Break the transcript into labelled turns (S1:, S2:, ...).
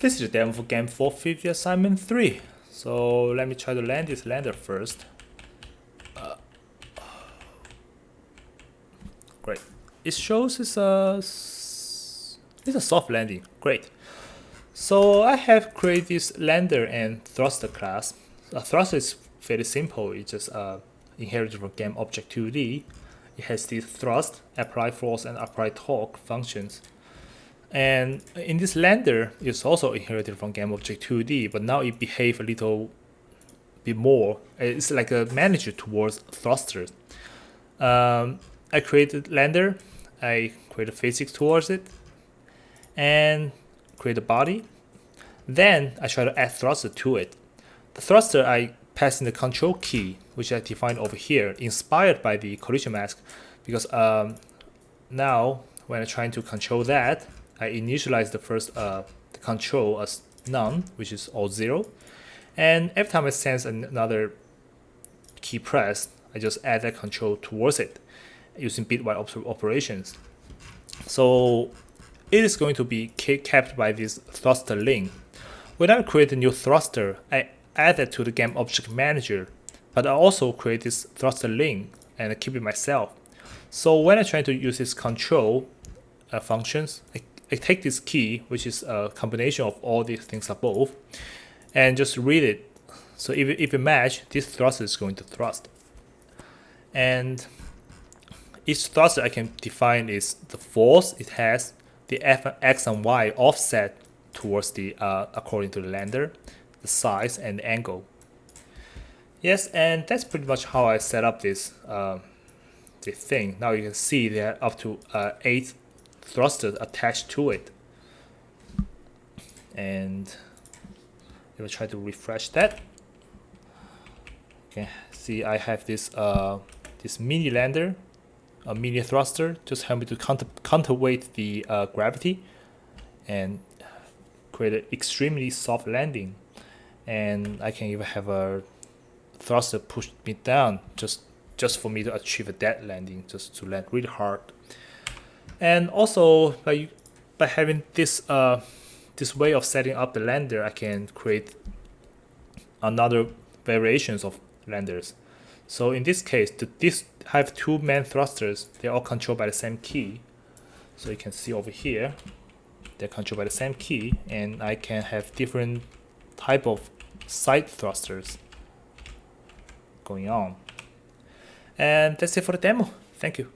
S1: This is the demo for GAM 450 Assignment 3. So let me try to land this lander first. Great. It shows it's a soft landing. Great. So I have created this lander and thruster class. Thruster is very simple. It's just inherited from GAM Object 2D. It has these thrust, apply force, and apply torque functions. And in this lander, it's also inherited from GAM Object 2D, but now it behaves a little bit more. It's like a manager towards thrusters. I created lander, I created physics towards it, and create a body. Then I try to add thruster to it. The thruster I pass in the control key, which I defined over here, inspired by the collision mask, because now when I'm trying to control that, I initialize the first the control as none, which is all 0. And every time I sense another key press, I just add that control towards it using bitwise operations. So it is going to be kept by this thruster link. When I create a new thruster, I add that to the GAM Object Manager, but I also create this thruster link and I keep it myself. So when I try to use this control functions, I take this key, which is a combination of all these things above, and just read it. So if it match, this thruster is going to thrust. And each thruster I can define is the force it has, the x and y offset towards the according to the lander, the size and the angle. Yes, and that's pretty much how I set up this thing. Now you can see there are up to 8 thrusters attached to it. And if I try to refresh that, okay, see I have this this mini lander, a mini thruster, just help me to counterweight the gravity and create an extremely soft landing. And I can even have a thruster push me down just for me to achieve a dead landing, just to land really hard. And also by having this this way of setting up the lander, I can create another variations of landers. So in this case, this have 2 main thrusters. They're all controlled by the same key. So you can see over here, they're controlled by the same key, and I can have different type of side thrusters going on. And that's it for the demo. Thank you.